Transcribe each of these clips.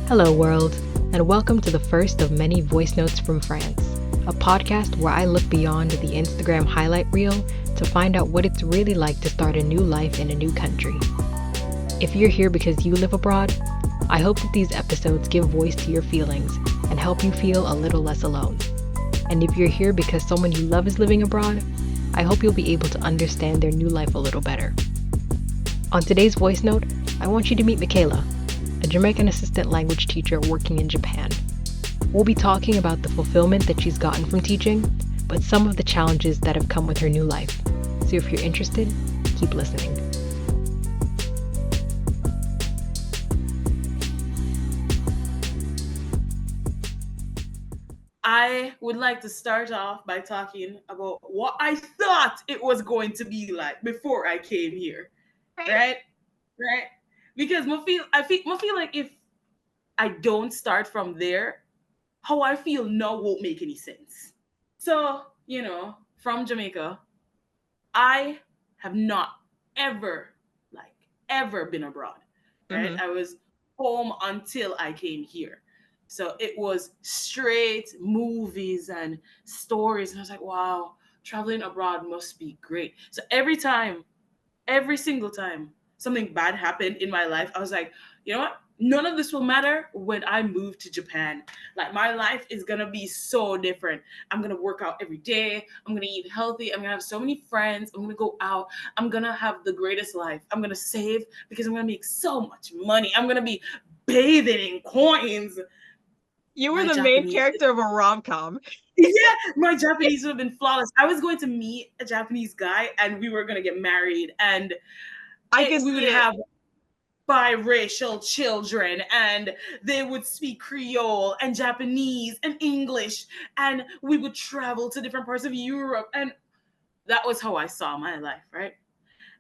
Hello, world, and welcome to the first of many voice notes from France, a podcast where I look beyond the Instagram highlight reel to find out what it's really like to start a new life in a new country. If you're here because you live abroad, I hope that these episodes give voice to your feelings and help you feel a little less alone. And if you're here because someone you love is living abroad, I hope you'll be able to understand their new life a little better. On today's voice note, I want you to meet Mikkala, a Jamaican assistant language teacher working in Japan. We'll be talking about the fulfillment that she's gotten from teaching, but some of the challenges that have come with her new life. So if you're interested, keep listening. I would like to start off by talking about what I thought it was going to be like before I came here. Right? Because I feel like if I don't start from there, how I feel now won't make any sense. So, from Jamaica, I have not ever, ever been abroad. Right? Mm-hmm. I was home until I came here. So it was straight movies and stories. And I was like, wow, traveling abroad must be great. So every single time something bad happened in my life, I was like, you know what? None of this will matter when I move to Japan. Like, my life is going to be so different. I'm going to work out every day. I'm going to eat healthy. I'm going to have so many friends. I'm going to go out. I'm going to have the greatest life. I'm going to save because I'm going to make so much money. I'm going to be bathing in coins. You were My the main Japanese character of a rom-com. Yeah, my Japanese would have been flawless. I was going to meet a Japanese guy and we were going to get married, and we would have biracial children, and they would speak Creole and Japanese and English, and we would travel to different parts of Europe. And that was how I saw my life, right?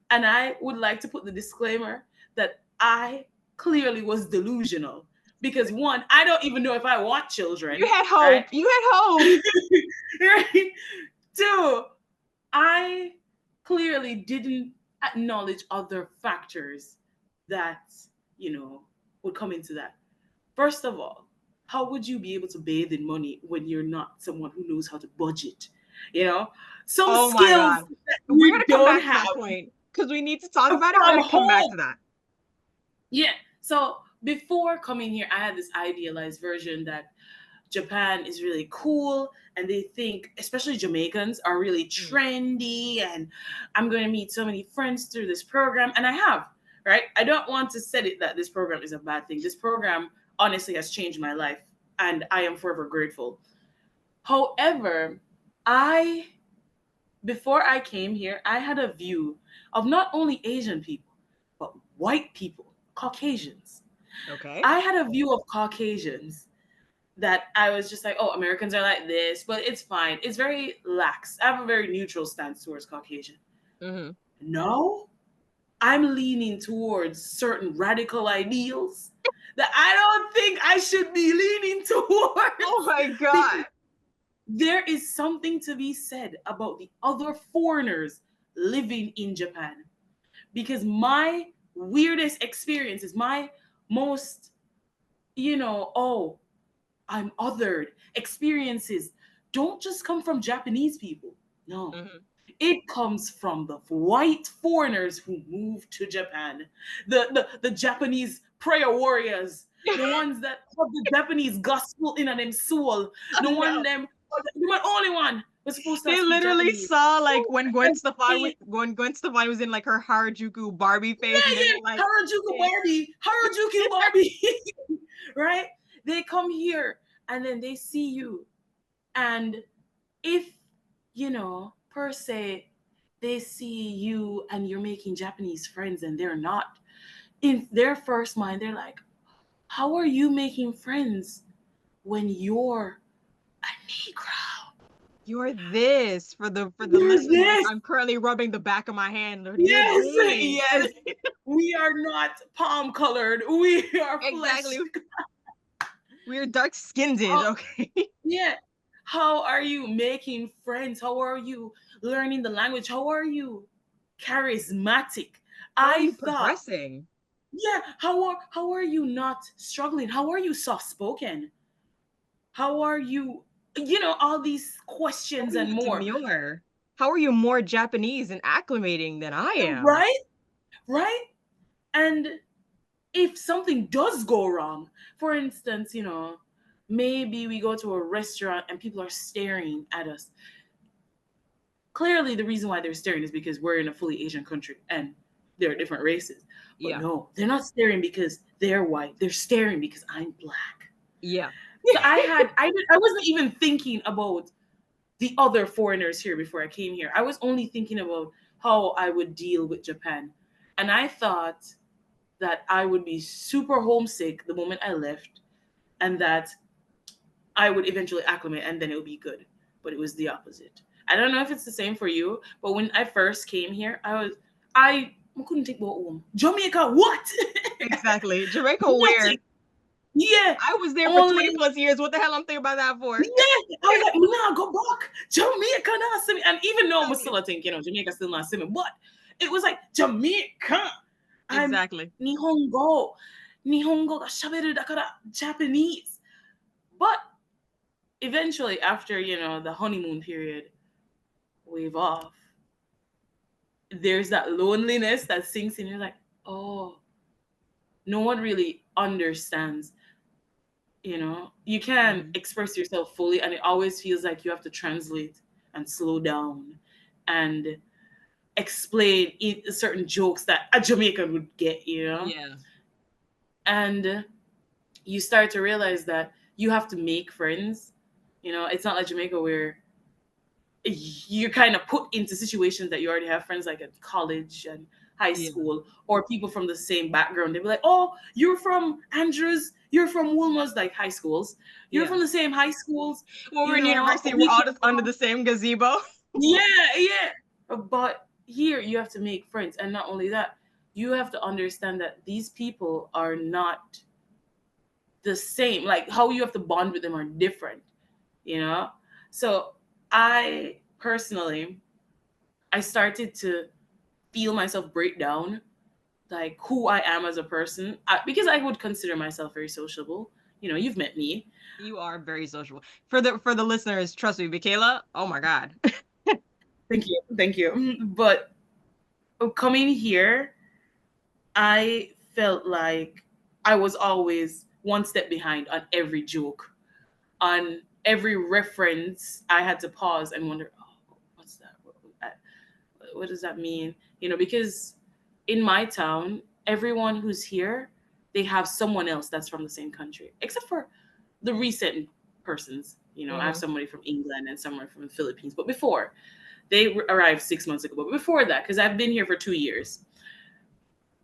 And I would like to put the disclaimer that I clearly was delusional. Because one, I don't even know if I want children. You had hope. Right? You had hope. Right? Two, I clearly didn't acknowledge other factors that, would come into that. First of all, how would you be able to bathe in money when you're not someone who knows how to budget? Some Oh my skills God. that We're we going to come don't back to have that point because we need to talk about it. from We're going to come back home. to that. Yeah. So before coming here, I had this idealized version that Japan is really cool, and they think, especially Jamaicans, are really trendy, and I'm going to meet so many friends through this program. And I have, right? I don't want to say it that this program is a bad thing. This program honestly has changed my life, and I am forever grateful. However, before I came here, I had a view of not only Asian people, but white people, Caucasians. Okay. I had a view of Caucasians that I was just like, oh, Americans are like this, but it's fine. It's very lax. I have a very neutral stance towards Caucasian. Mm-hmm. No, I'm leaning towards certain radical ideals that I don't think I should be leaning towards. Oh my God. There is something to be said about the other foreigners living in Japan. Because my weirdest experiences, my most, oh, I'm othered experiences don't just come from Japanese people. No. Mm-hmm. It comes from the white foreigners who moved to Japan. The Japanese prayer warriors, the ones that have the Japanese gospel in them soul. The only one was supposed to They speak literally Japanese. saw like when Gwen Stefani was in like her Harajuku Barbie face. Yeah, and they were like, Harajuku Barbie. Right? They come here and then they see you. And if, per se, they see you and you're making Japanese friends and they're not, in their first mind, they're like, how are you making friends when you're a Negro? you're this for the listeners. This. I'm currently rubbing the back of my hand. Yes. We are not palm colored. We are Exactly. flesh. We're dark skinned, okay? Yeah. How are you making friends? How are you learning the language? How are you charismatic? How are you progressing? Yeah, how are you not struggling? How are you soft spoken? How are you, all these How questions are and you more. demure? How are you more Japanese and acclimating than I am? Right? Right? And if something does go wrong, for instance, maybe we go to a restaurant and people are staring at us. Clearly, the reason why they're staring is because we're in a fully Asian country and there are different races. But Yeah. no, they're not staring because they're white. They're staring because I'm black. Yeah. So I wasn't even thinking about the other foreigners here before I came here. I was only thinking about how I would deal with Japan. And I thought that I would be super homesick the moment I left and that I would eventually acclimate and then it would be good. But it was the opposite. I don't know if it's the same for you, but when I first came here, I couldn't take more home. Jamaica, what? Exactly. Jamaica Nothing. where? Yeah. I was there for Only 20 plus years. What the hell I'm thinking about that for? yeah. I was like, nah, go back. Jamaica not see me. And even though I'm Exactly. still a think, Jamaica still not see me, but it was like Jamaica. I'm Exactly. Nihongo. Nihongo ga shaberu dakara Japanese. But eventually, after the honeymoon period wave off, there's that loneliness that sinks in. You're like, oh, no one really understands. You can Mhm. express yourself fully, and it always feels like you have to translate and slow down and explain certain jokes that a Jamaican would get. Yeah. And you start to realize that you have to make friends. It's not like Jamaica where you're kind of put into situations that you already have friends like at college and high Yeah. school or people from the same background. They'd be like, oh, you're from Andrews, you're from Woolmer's, like high schools. You're Yeah. from the same high schools, When we're in university, we're we all can just under the same gazebo. yeah, yeah. But here you have to make friends. And not only that, you have to understand that these people are not the same. Like how you have to bond with them are different, you know? So I personally, I started to feel myself break down, like who I am as a person, because I would consider myself very sociable. You've met me. You are very sociable. For the listeners, trust me, Mikkala. Oh my God. Thank you. Thank you. But coming here, I felt like I was always one step behind on every joke, on every reference. I had to pause and wonder, oh, what's that? What does that mean? Because in my town, everyone who's here, they have someone else that's from the same country, except for the recent persons. I have Hmm. somebody from England and someone from the Philippines. But before, they arrived 6 months ago. But before that, because I've been here for 2 years,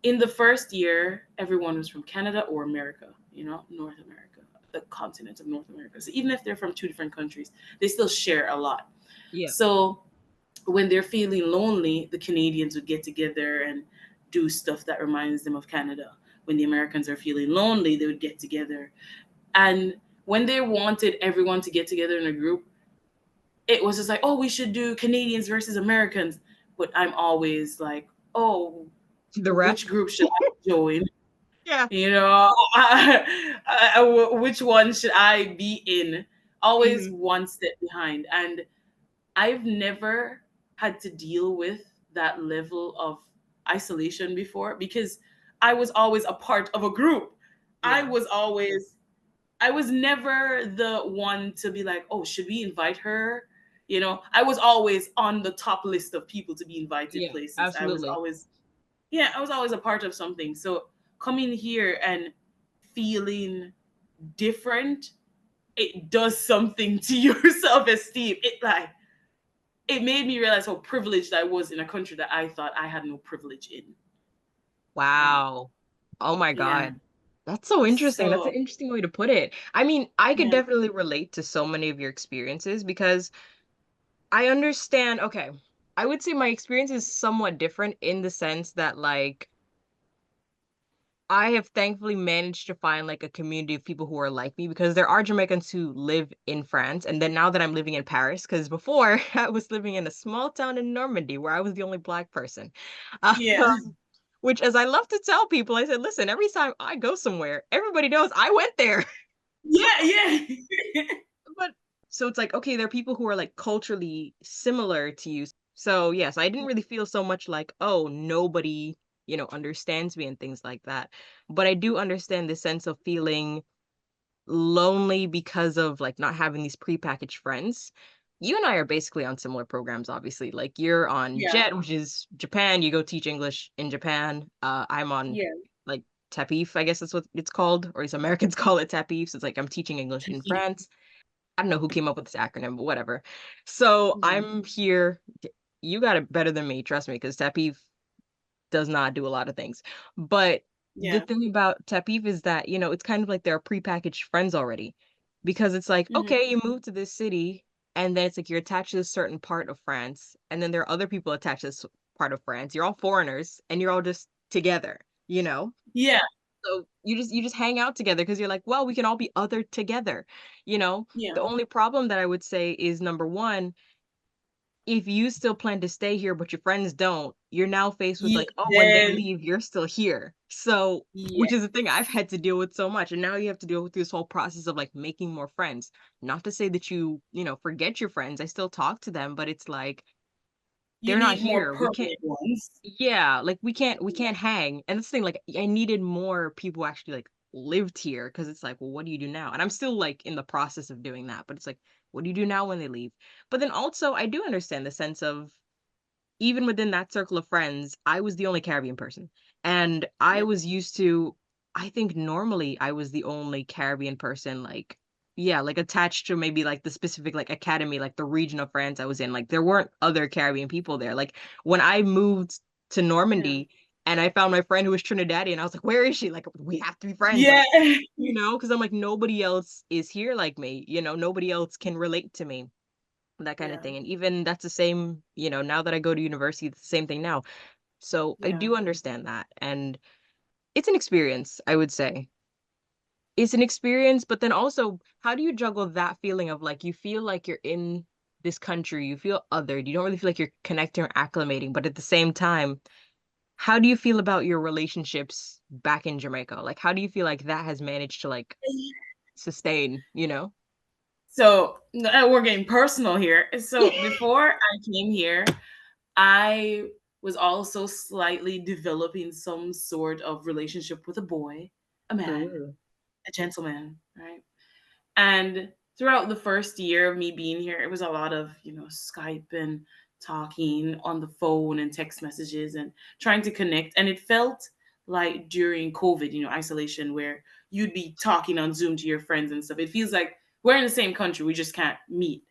in the first year, everyone was from Canada or America, North America, the continent of North America. So even if they're from two different countries, they still share a lot. Yeah. So when they're feeling lonely, the Canadians would get together and do stuff that reminds them of Canada. When the Americans are feeling lonely, they would get together. And when they wanted everyone to get together in a group, it was just like, oh, we should do Canadians versus Americans. But I'm always like, oh, The which ref. group should I join? Yeah. Which one should I be in? Always Hmm. one step behind. And I've never had to deal with that level of isolation before because I was always a part of a group. I Yeah. was always, I was never the one to be like, oh, should we invite her? I was always on the top list of people to be invited Yeah. places. Absolutely. I was always a part of something. So coming here and feeling different, it does something to your self-esteem. It made me realize how privileged I was in a country that I thought I had no privilege in. And Wow. Oh my yeah, God. That's so interesting. That's an so interesting way to put it. I mean, I could yeah, definitely relate to so many of your experiences because I understand. Okay. I would say my experience is somewhat different in the sense that, like, I have thankfully managed to find like a community of people who are like me because there are Jamaicans who live in France. And then now that I'm living in Paris, because before I was living in a small town in Normandy where I was the only Black person. yeah, Um, Which, as I love to tell people, I said, listen, every time I go somewhere, everybody knows I went there. Yeah, yeah. But so it's like, okay, there are people who are like culturally similar to you. So yes, I didn't really feel so much like, oh, nobody, understands me and things like that. But I do understand the sense of feeling lonely because of like not having these prepackaged friends. You and I are basically on similar programs, obviously. Like you're on Yeah, JET, which is Japan. You go teach English in Japan. I'm on yeah. like TAPIF, I guess that's what it's called, or as Americans call it TAPIF. So it's like I'm teaching English in France. I don't know who came up with this acronym, but whatever. So Yeah, I'm here. You got it better than me, trust me, because TAPIF does not do a lot of things. But the yeah. thing about Tapif is that, it's kind of like they're prepackaged friends already. Because it's like, Hmm. okay, you move to this city, and then it's like you're attached to a certain part of France, and then there are other people attached to this part of France. You're all foreigners, and you're all just together, you know? Yeah, So you just hang out together because you're like, well, we can all be other together, you know? yeah. The only problem that I would say is number one, if you still plan to stay here, but your friends don't, you're now faced with Yeah, like, oh, when they then, leave, you're still here. So, yeah, which is the thing I've had to deal with so much. And now you have to deal with this whole process of like making more friends. Not to say that forget your friends. I still talk to them, but it's like you they're not need more here. We can't, permanent ones. yeah, like we can't hang. And that's the thing, like I needed more people who actually like lived here because it's like, well, what do you do now? And I'm still like in the process of doing that, but it's like, what do you do now when they leave? But then also I do understand the sense of even within that circle of friends, I was the only Caribbean person. And I Yeah, was used to, I think normally I was the only Caribbean person, like, yeah, like attached to maybe like the specific like academy, like the region of France I was in. Like there weren't other Caribbean people there. Like when I moved to yeah, Normandy and I found my friend who was Trinidadian, I was like, where is she? Like, we have to be friends. yeah, Like, because I'm like, nobody else is here like me, nobody else can relate to me, that kind of yeah, thing. And even that's the same, now that I go to university, it's the same thing now. So I yeah. do understand that. And it's an experience, I would say. It's an experience, but then also, how do you juggle that feeling of like you feel like you're in this country, you feel othered, you don't really feel like you're connecting or acclimating, but at the same time, how do you feel about your relationships back in Jamaica? Like, how do you feel like that has managed to like sustain, you know? So we're getting personal here. So before I came here, I was also slightly developing some sort of relationship with a boy, a man, Ooh. a gentleman, right? And throughout the first year of me being here, it was a lot of, Skype and talking on the phone and text messages and trying to connect. And it felt like during COVID, isolation, where you'd be talking on Zoom to your friends and stuff. It feels like we're in the same country, we just can't meet.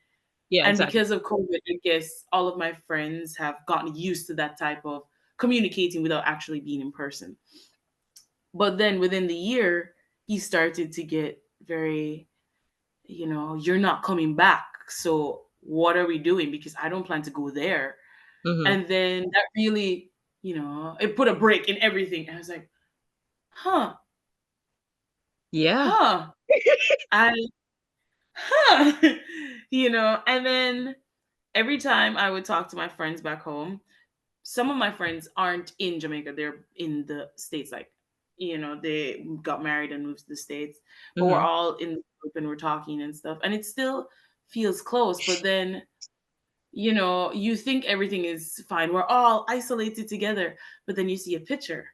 Yeah, And exactly. because of COVID, I guess all of my friends have gotten used to that type of communicating without actually being in person. But then within the year, he started to get very, you're not coming back. So what are we doing? Because I don't plan to go there. Hmm. And then that really, it put a break in everything. And I was like, huh, Yeah. huh, I, huh, and then every time I would talk to my friends back home, some of my friends aren't in Jamaica, they're in the States. Like, they got married and moved to the States, but we're Hmm. all in the group and we're talking and stuff. And it still feels close. But then, you think everything is fine. We're all isolated together. But then you see a picture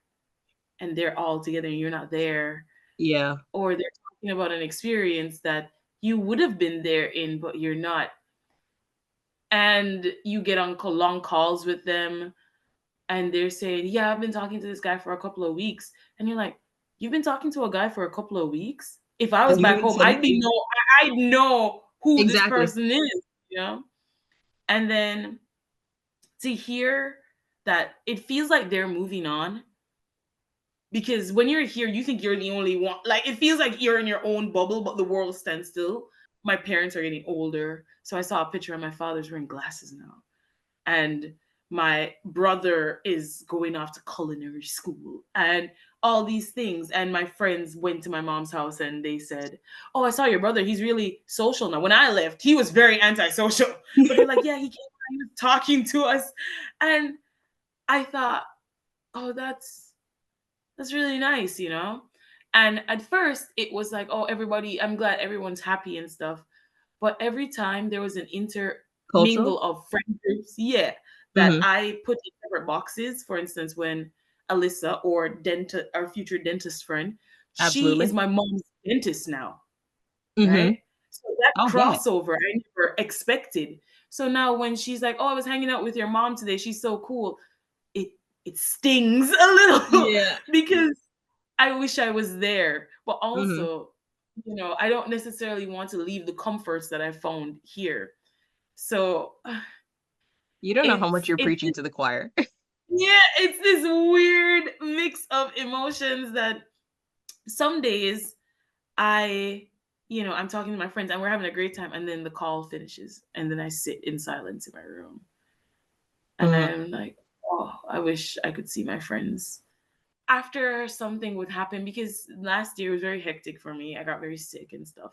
and they're all together and you're not there. Yeah. Or they're talking about an experience that you would have been there in, but you're not. And you get on long calls with them and they're saying, "Yeah, I've been talking to this guy for a couple of weeks." And you're like, "You've been talking to a guy for a couple of weeks?" If I was And you back haven't home, said anything. I'd know who this Exactly. person is, you know? And then to hear that it feels like they're moving on, because when you're here, you think you're the only one. Like it feels like you're in your own bubble, but the world stands still. My parents are getting older, so I saw a picture of my father's wearing glasses now, and my brother is going off to culinary school and all these things. And my friends went to my mom's house and they said, "Oh, I saw your brother, he's really social now." When I left, he was very antisocial. But they're like, "Yeah, he came, he was talking to us." And I thought, oh, That's really nice, you know? And at first, it was like, oh, everybody, I'm glad everyone's happy and stuff. But every time there was an Cultural? intermingle of friend groups, yeah, that Mhm. I put in separate boxes. For instance, when Alyssa or dentist, our future dentist friend, she is Absolutely. my mom's dentist now, right? Mhm. So that Oh, bet. crossover I never expected. So now when she's like, "Oh, I was hanging out with your mom today. She's so cool." It it stings a little Yeah. because I wish I was there. But Mhm. also, I don't necessarily want to leave the comforts that I found here. So You don't know how much it's you're it's preaching to the choir. yeah, it's this weird mix of emotions that some days I'm talking to my friends and we're having a great time, and then the call finishes, and then I sit in silence in my room, and Mhm. I'm like, oh, I wish I could see my friends after something would happen, because last year was very hectic for me. I got very sick and stuff.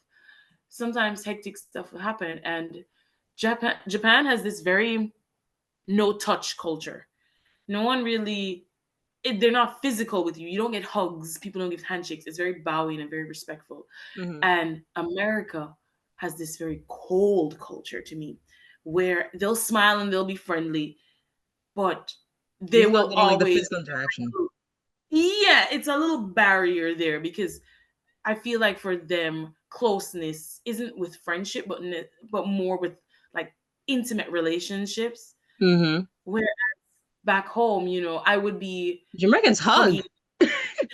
Sometimes hectic stuff will happen, and Japan has this very no touch culture. No one really, they're not physical with you. You don't get hugs. People don't give handshakes. It's very bowing and very respectful. Mhm. And America has this very cold culture to me, where they'll smile and they'll be friendly, but they You're not will getting like the always, physical interaction. yeah, it's a little barrier there, because I feel like for them, closeness isn't with friendship, but more with like intimate relationships. Mhm. Where back home, I would be Jamaicans hug. hugging,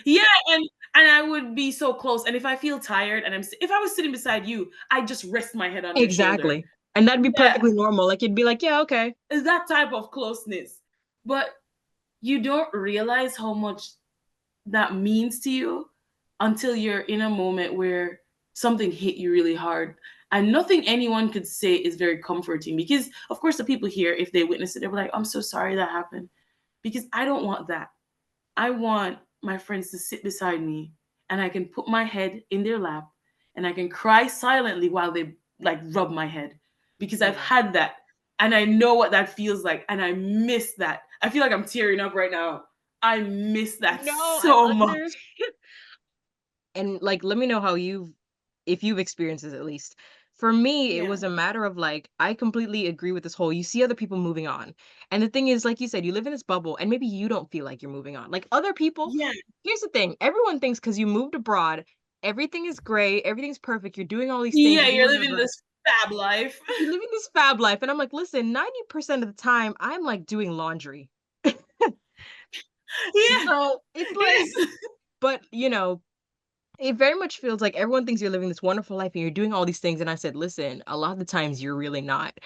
yeah, and I would be so close. And if I feel tired and if I was sitting beside you, I just rest my head on your shoulder. Exactly. And that'd be Yeah, perfectly normal. Like you'd be like, "Yeah, okay." it's that type of closeness. But you don't realize how much that means to you until you're in a moment where something hit you really hard. And nothing anyone could say is very comforting, because, of course, the people here, if they witness it, they're like, I'm so sorry that happened. Because I don't want that. I want my friends to sit beside me and I can put my head in their lap and I can cry silently while they like rub my head, because I've Yeah. had that and I know what that feels like and I miss that. I feel like I'm tearing up right now. I miss that No, I so much. under and like let me know how you've if you've experienced this at least. For me, it Yeah. was a matter of like I completely agree with this whole you see other people moving on. And the thing is, like you said, you live in this bubble and maybe you don't feel like you're moving on. Like other people, Yeah. here's the thing. Everyone thinks because you moved abroad, everything is great, everything's perfect, you're doing all these things, Yeah, you're doing you're living whatever. this fab life. You're living this fab life. And I'm like, listen, 90% of the time I'm like doing laundry. Yeah. So it's like, Yes. but it very much feels like everyone thinks you're living this wonderful life and you're doing all these things, and I said, "Listen, a lot of the times you're really not."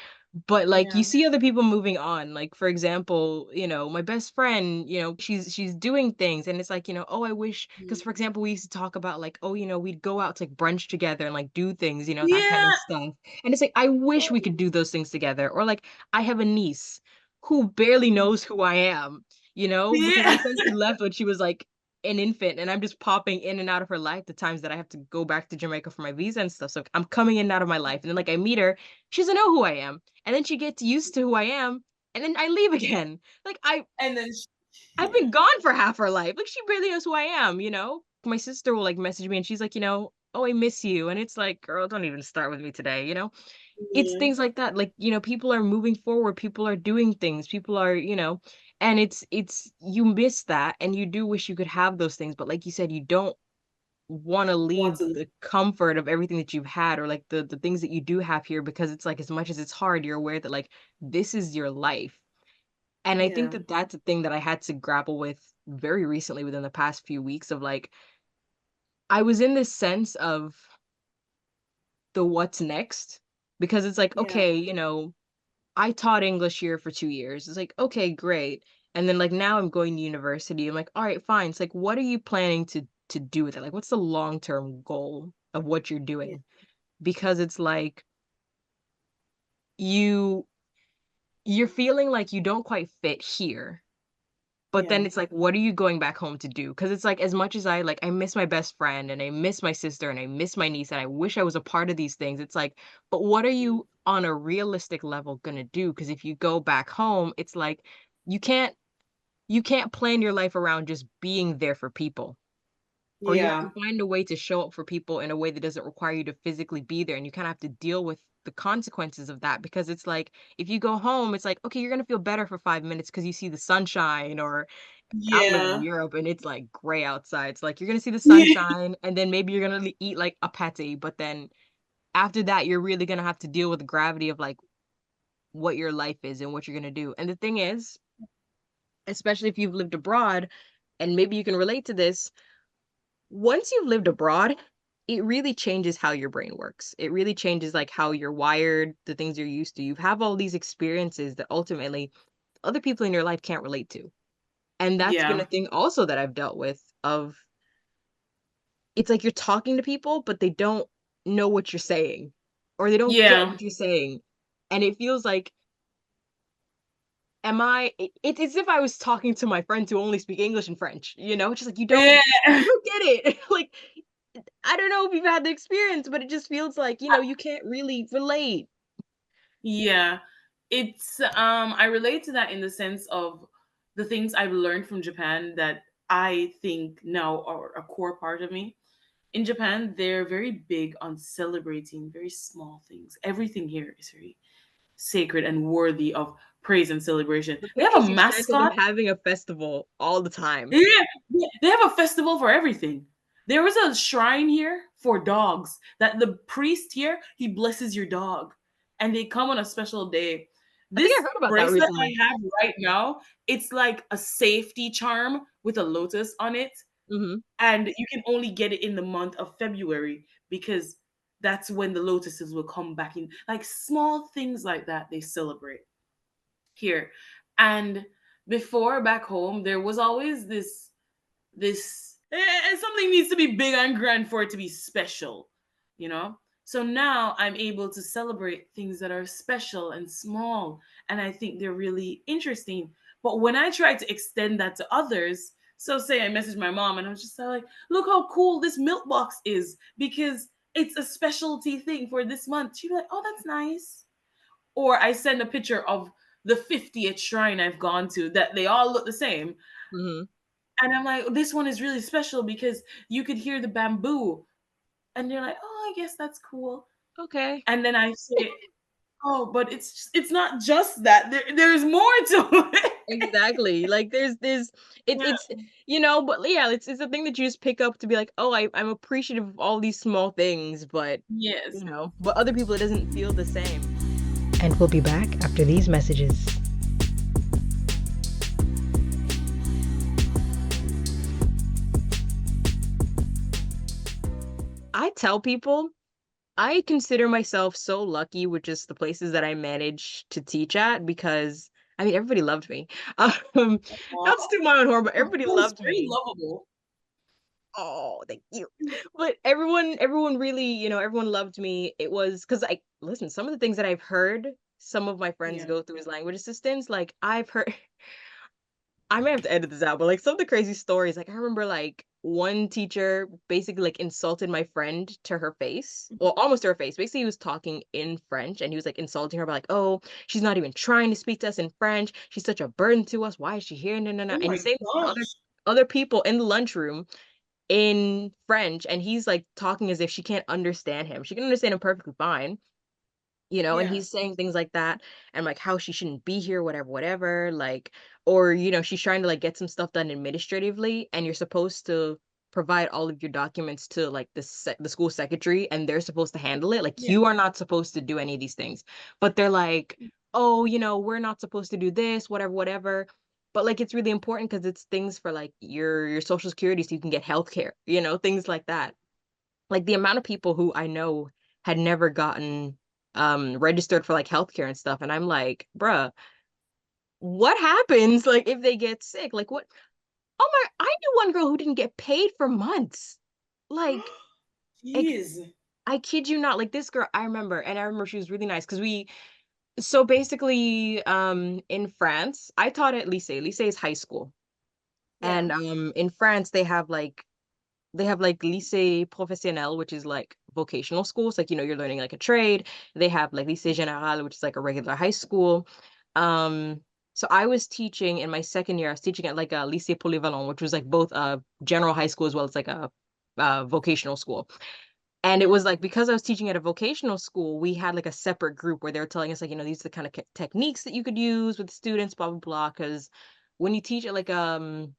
But, like, you Yeah. see other people moving on, like, for example, my best friend, she's doing things, and it's like, "Oh, I wish," because for example, we used to talk about, like, "Oh, we'd go out to, like, brunch together and, like, do things," that kind Yeah. of stuff, and it's like, I wish we could do those things together, or, like, I have a niece who barely knows who I am, because I Yeah. essentially left when she was, like, an infant, and I'm just popping in and out of her life the times that I have to go back to Jamaica for my visa and stuff. So I'm coming in and out of my life. And then like I meet her, she doesn't know who I am. And then she gets used to who I am, and then I leave again. Like And then I've been gone for half her life. Like she barely knows who I am. My sister will like message me and she's like, oh, I miss you. And it's like, girl, don't even start with me today. It's yeah. things like that. Like, people are moving forward, people are doing things, people are, and it's you miss that and you do wish you could have those things, but like you said, you don't want to Want leave to, the comfort of everything that you've had or like the things that you do have here because it's like as much as it's hard, you're aware that like this is your life. And I think yeah. that that's a thing that I had to grapple with very recently within the past few weeks of like I was in this sense of the what's next because it's like Yeah. okay, I taught English here for 2 years. It's like, "Okay, great." And then, like, now I'm going to university. I'm like, "Alright, fine." It's like, what are you planning to do with it? Like, what's the long-term goal of what you're Yeah. doing? Because it's like you you're feeling like you don't quite fit here. But then Yeah. it's like, what are you going back home to do? Because it's like, as much as I miss my best friend and I miss my sister and I miss my niece and I wish I was a part of these things. It's like, but what are you on a realistic level gonna do? Because if you go back home, it's like you can't. you can't plan your life around just being there for people. Or you have to Yeah. find a way to show up for people in a way that doesn't require you to physically be there, and you kinda have to deal with the consequences of that because it's like, if you go home, it's like, okay, you're gonna feel better for 5 minutes because you see the sunshine, or I live in Yeah. Europe and it's, like, gray outside, so, like, you're gonna see the sunshine, and then maybe you're gonna eat, like, a patty, but then after that, you're really gonna have to deal with the gravity of, like, what your life is and what you're gonna do, and the thing is, especially if you've lived abroad, and maybe you can relate to this, once you've lived abroad, it really changes how your brain works. It really changes, like, how you're wired, the things you're used to. You have all these experiences that ultimately other people in your life can't relate to. And that's been Yeah. a thing also that I've dealt with of it's like you're talking to people, but they don't know what you're saying or they don't get Yeah. what you're saying. And it feels like, it's as if I was talking to my friends who only speak English and French, you know? Just like Yeah. you don't get it. Like I don't know if you've had the experience, but it just feels like, you can't really relate. Yeah. It's I relate to that in the sense of the things I've learned from Japan that I think now are a core part of me. In Japan, they're very big on celebrating very small things. Everything here is very sacred and worthy of praise and celebration. The They thing have a is, you said to them mascot. having a festival all the time. Yeah, yeah, they have a festival for everything. There is a shrine here for dogs that the priest here, he blesses your dog and they come on a special day. I think This I heard about that bracelet I recently. have right now, it's like a safety charm with a lotus on it, Hmm. and you can only get it in the month of February because that's when the lotuses will come back in. Like small things like that they celebrate here. And before back home, there was always something needs to be big and grand for it to be special, you know? So now I'm able to celebrate things that are special and small, and I think they're really interesting. But when I try to extend that to others, so say I messaged my mom and I was just like, look how cool this milk box is because it's a specialty thing for this month. She'd be like, oh, that's nice. Or I send a picture of the 50th shrine I've gone to that they all look the same. Hmm. And I'm like, this one is really special because you could hear the bamboo. And they're like, oh, I guess that's cool. Okay. And then I say, oh, but it's not just that. There's more to it. Exactly. Like there's Yeah. it's but yeah, it's a thing that you just pick up to be like, oh, I'm appreciative of all these small things, but Yes. but other people it doesn't feel the same. And we'll be back after these messages. I tell people I consider myself so lucky with just the places that I managed to teach at because I mean everybody loved me. Um, Aw. not to toot my own horn, but Of everybody course, loved very me. lovable. Oh, thank you. But everyone really, everyone loved me. It was because I listen, some of the things that I've heard some of my friends Yeah. go through as language assistants, like I've heard I may have to edit this out, but like some of the crazy stories, like I remember like one teacher basically like insulted my friend to her face. Well, almost to her face. Basically, he was talking in French and he was like insulting her by like, oh, she's not even trying to speak to us in French. She's such a burden to us. Why is she here? No, no, no. Oh And my he's saying this to gosh. other people in the lunchroom in French, and he's like talking as if she can't understand him. She can understand him perfectly fine, and Yeah. he's saying things like that and like how she shouldn't be here, whatever, whatever, like, or she's trying to like get some stuff done administratively, and you're supposed to provide all of your documents to like the school secretary, and they're supposed to handle it. Like Yeah. you are not supposed to do any of these things, but they're like, oh, we're not supposed to do this, whatever, whatever. But like it's really important because it's things for like your social security so you can get health care, things like that. Like the amount of people who I know had never gotten registered for like healthcare and stuff, and I'm like, bruh, what happens like if they get sick? Like what? Oh my, I knew one girl who didn't get paid for months. Like ex- Jeez. I kid you not, like this girl I remember she was really nice because so basically in France I taught at lycée. Lycée is high school, Yeah. and in France they have like lycée professionnel, which is like vocational schools. Like, you're learning like a trade. They have like lycée général, which is like a regular high school. Um, So I was teaching in my second year. I was teaching at like a lycée polyvalent, which was like both a general high school as well as like a vocational school. And it Yeah. was like because I was teaching at a vocational school, we had like a separate group where they were telling us like, these are the kind of techniques that you could use with students, blah blah blah. Because when you teach at like when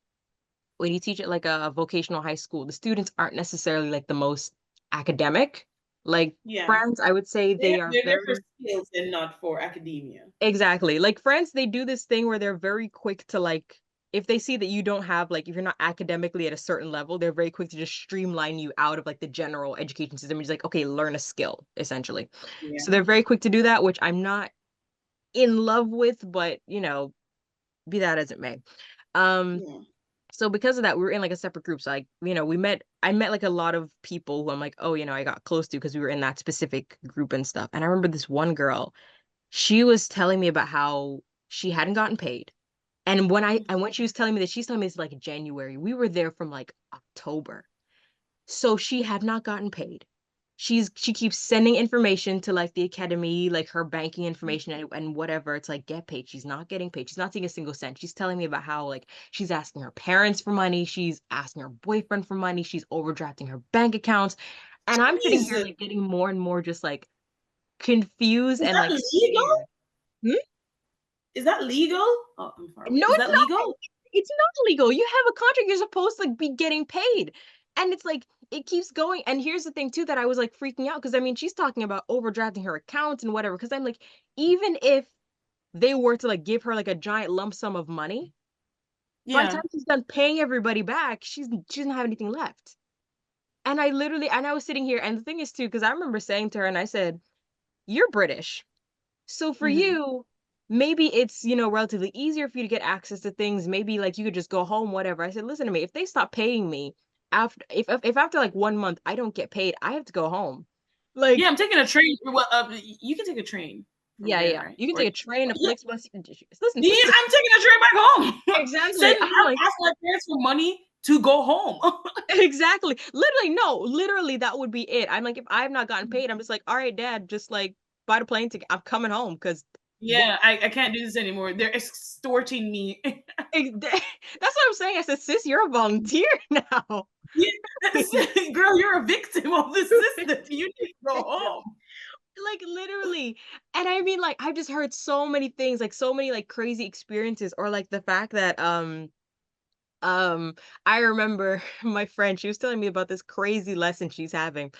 you teach at like a vocational high school, the students aren't necessarily like the most academic. Like Yeah. France, I would say they are They're there for very skills and not for academia. exactly. Like France, they do this thing where they're very quick to like if they see that you don't have like if you're not academically at a certain level, they're very quick to just streamline you out of like the general education system and just like, okay, learn a skill, essentially. Yeah. So they're very quick to do that, which I'm not in love with, but be that as it may. Um, Yeah. so because of that, we were in like a separate group. So like, I met like a lot of people who I'm like, oh, I got close to because we were in that specific group and stuff. And I remember this one girl, she was telling me about how she hadn't gotten paid. And when she was telling me that, she's telling me it's like January. We were there from like October. So she had not gotten paid. She keeps sending information to like the academy, like her banking information and whatever. It's like get paid. She's not getting paid. She's not seeing a single cent. She's telling me about how like she's asking her parents for money, she's asking her boyfriend for money, she's overdrafting her bank accounts. And I'm sitting here Jesus. like getting more and more just like confused Is and that like legal? scared. Hmm? Is that legal? Oh, I'm far away. No, Is it's that not. legal? It's not illegal. You have a contract. You're supposed to like be getting paid. And it's like it keeps going. And here's the thing too that I was like freaking out because I mean she's talking about overdrafting her accounts and whatever. Because I'm like, even if they were to like give her like a giant lump sum of money, by the time Yeah. she's done paying everybody back, she doesn't have anything left. And I was sitting here, and the thing is too, because I remember saying to her, and I said, "You're British. So for Hmm. you, maybe it's, relatively easier for you to get access to things. Maybe like you could just go home, whatever." I said, listen to me, if they stop paying me after if after like 1 month I don't get paid, I have to go home. Yeah, Like, I'm taking a train. Well, you can take a train from yeah, there, yeah. right? You can Or take a train, a yeah, Flixbus. Listen, yeah, sister. I'm taking a train back home. Exactly. I'm I'm like, asking my parents for money to go home. exactly. Literally, no, literally that would be it. I'm like, if I have not gotten paid, I'm just like, all right, dad, just like buy the plane ticket. I'm coming home because Yeah, I can't do this anymore. They're extorting me. that's what I'm saying. I said, sis, you're a volunteer now. Yeah, girl, you're a victim of the system. You need to go home. Like literally. And I mean, like, I've just heard so many things, like so many like crazy experiences, or like the fact that I remember my friend, she was telling me about this crazy lesson she's having.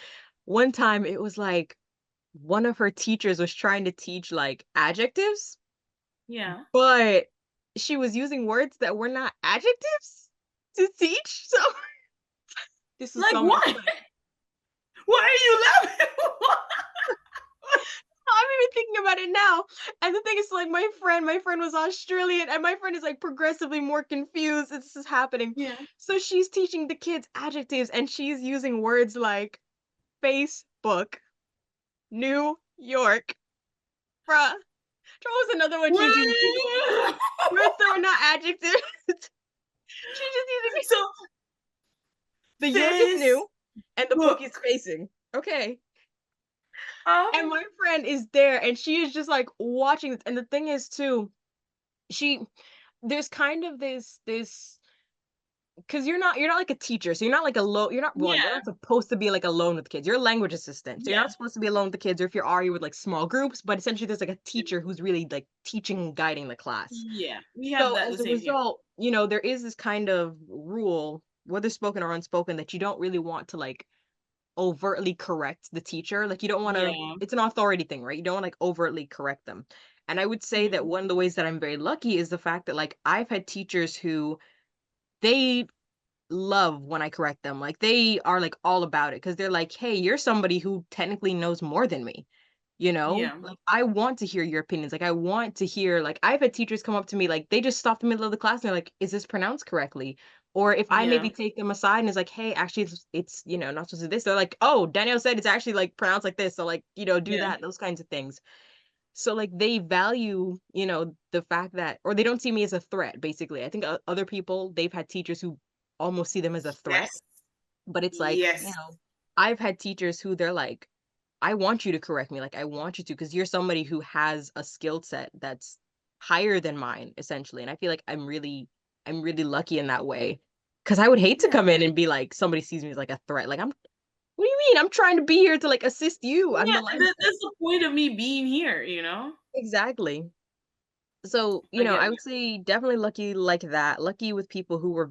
One time it was like one of her teachers was trying to teach like adjectives, Yeah. but she was using words that were not adjectives to teach. So this is Like so what? messed up. Why are you laughing? I'm even thinking about it now. And the thing is, like, my friend was Australian, and my friend is like progressively more confused. This is happening. Yeah. So she's teaching the kids adjectives, and she's using words like Facebook, New York, bruh. What was another one she was using? She's using words that were not adjectives. She's just using So the York is this new, and the book is book. facing. Okay. Um, And my friend is there, and she is just like watching this. And the thing is, too, she there's kind of this because you're not like a teacher, so you're not like alone. You're yeah, not supposed to be like alone with kids. You're a language assistant, so you're yeah, not supposed to be alone with the kids. Or if you are, you're with like small groups. But essentially, there's like a teacher who's really like teaching and guiding the class. yeah. We have So that the as a same here. result, there is this kind of rule, whether spoken or unspoken, that you don't really want to like overtly correct the teacher. Like you don't want to, Yeah, it's an authority thing, right? You don't want to like overtly correct them. And I would say yeah, that one of the ways that I'm very lucky is the fact that like I've had teachers who they love when I correct them. Like they are like all about it because they're like, hey, you're somebody who technically knows more than me. yeah, Like I want to hear your opinions. Like I want to hear, like I've had teachers come up to me, like they just stop the middle of the class and they're like, is this pronounced correctly? Or if I yeah, maybe take them aside and it's like, hey, actually it's not supposed to do this. They're like, oh, Danielle said it's actually like pronounced like this. So like, do yeah, that, those kinds of things. So like they value, the fact that, or they don't see me as a threat, basically. I think other people, they've had teachers who almost see them as a threat, yes, but it's like, yes, I've had teachers who they're like, I want you to correct me. Like I want you to, because you're somebody who has a skill set that's higher than mine, essentially. And I feel like I'm really lucky in that way. Because I would hate to Yeah. come in and be like, somebody sees me as like a threat. Like, what do you mean? I'm trying to be here to like assist you. I'm Yeah, the life. that's the point of me being here, you know? Exactly. So, I get I would say definitely lucky like that. Lucky with people who were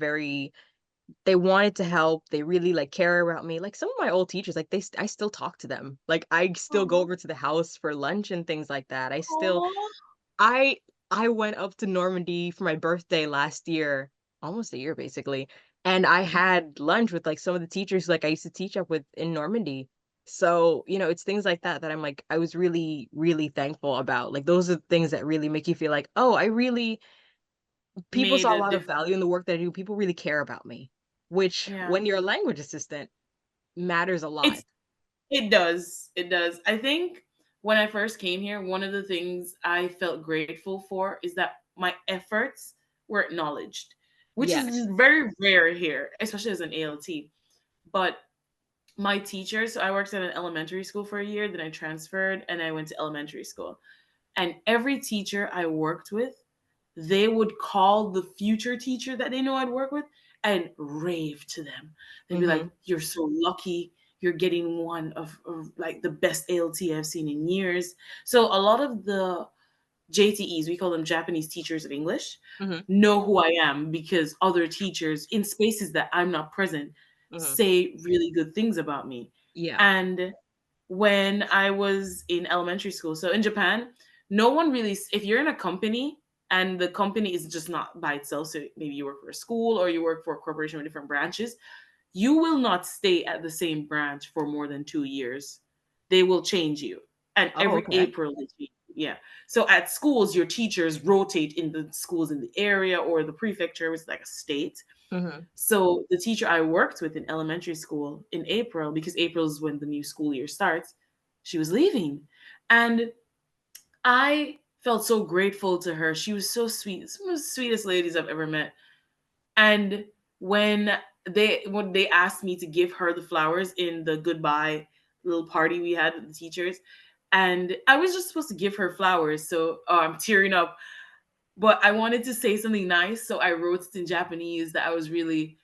they wanted to help. They really like care about me. Like some of my old teachers, like I still talk to them. Like I still go you. over to the house for lunch and things like that. Aw. I I went up to Normandy for my birthday last year, almost a year basically, and I had lunch with like some of the teachers like I used to teach up with in Normandy. So, it's things like that that I'm like I was really, really thankful about. Like those are the things that really make you feel like, oh, people Made saw a a lot of difference. value in the work that I do. People really care about me, which Yeah. when you're a language assistant matters a lot. It's it does. It does. I think when I first came here, one of the things I felt grateful for is that my efforts were acknowledged, which is Yes. very rare here, especially as an ALT. But my teachers, so I worked at an elementary school for a year, then I transferred and I went to elementary school. And every teacher I worked with, they would call the future teacher that they know I'd work with and rave to them. They'd be like, Mhm. "You're so lucky. You're getting one of like the best ALT I've seen in years." So a lot of the JTEs, we call them Japanese teachers of English, Mhm. know who I am because other teachers in spaces that I'm not present Mhm. say really good things about me. Yeah. And when I was in elementary school, so in Japan, no one really, if you're in a company and the company is just not by itself, so maybe you work for a school or you work for a corporation with different branches, you will not stay at the same branch for more than 2 years. They will change you. And Oh, every okay. April, they change you. Yeah. So at schools, your teachers rotate in the schools in the area or the prefecture, which is like a state. Mhm. So the teacher I worked with in elementary school in April, because April is when the new school year starts, she was leaving. And I felt so grateful to her. She was so sweet, some of the sweetest ladies I've ever met. And when they asked me to give her the flowers in the goodbye little party we had with the teachers, and I was just supposed to give her flowers, so I'm tearing up. But I wanted to say something nice, so I wrote it in Japanese that I was really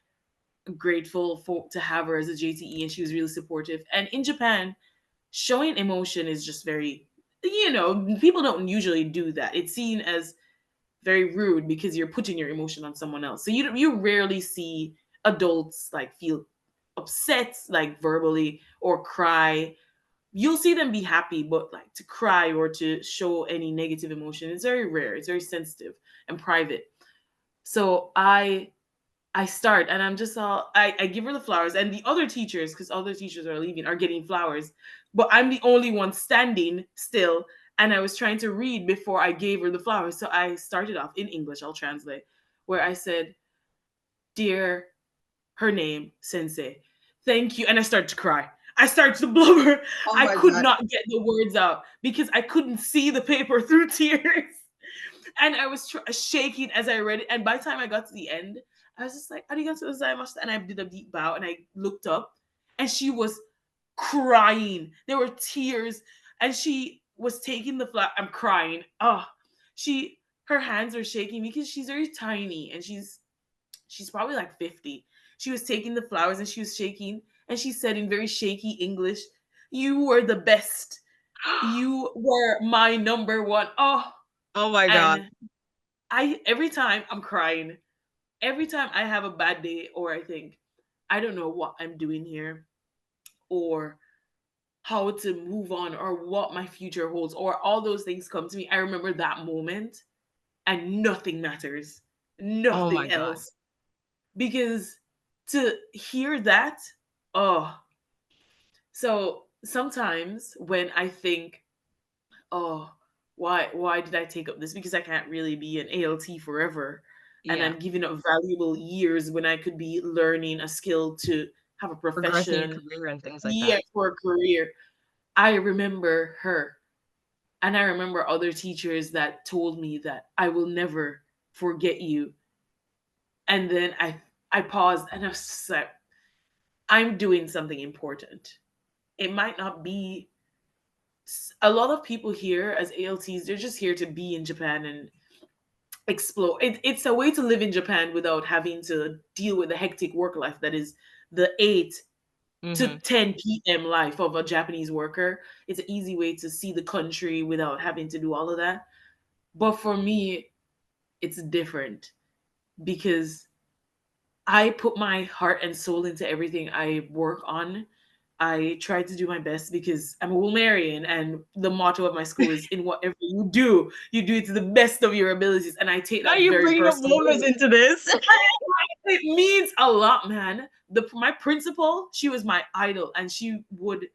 grateful for to have her as a JTE, and she was really supportive. And in Japan, showing emotion is just very, people don't usually do that. It's seen as very rude because you're putting your emotion on someone else. So you rarely see adults like feel upset like verbally or cry. You'll see them be happy, but like to cry or to show any negative emotion, it's very rare. It's very sensitive and private. So I start and I'm just all I give her the flowers and the other teachers, because other teachers are leaving, are getting flowers, but I'm the only one standing still. And I was trying to read before I gave her the flowers. So I started off in English, I'll translate, where I said, "Dear," her name, Sensei, "thank you." And I started to cry. I started to blubber. Oh I my could god. not get the words out because I couldn't see the paper through tears. And I was shaking as I read it. And by the time I got to the end, I was just like, "Arigato gozaimasu," and I did a deep bow and I looked up and she was crying. There were tears and she was taking the flower. I'm crying. Oh, her hands are shaking because she's very tiny and she's probably like 50. She was taking the flowers and she was shaking and she said in very shaky English, "You were the best. You were my number one." Oh, Oh my god. and I every time I'm crying. Every time I have a bad day or I think I don't know what I'm doing here or how to move on or what my future holds or all those things come to me, I remember that moment and nothing matters. Oh my Nothing god. else. Because to hear that, oh, so sometimes when I think, "Oh, why did I take up this? Because I can't really be an ALT forever, and Yeah. I'm giving up valuable years when I could be learning a skill to have a Progressing your profession, career and things like yeah, that. for a career." I remember her, and I remember other teachers that told me that I will never forget you. And then I paused and I was just like, I'm doing something important. It might not be a lot of people here as ALTs, they're just here to be in Japan and explore. It's a way to live in Japan without having to deal with the hectic work life that is the 8 to Mhm. 10 p.m. life of a Japanese worker. It's an easy way to see the country without having to do all of that. But for me, it's different because I put my heart and soul into everything I work on. I try to do my best because I'm a Wolmerian, and the motto of my school is, in whatever you do it to the best of your abilities. And I take Now that you're very bringing up personally. Womas into this. It means a lot, man. My principal, she was my idol, and she would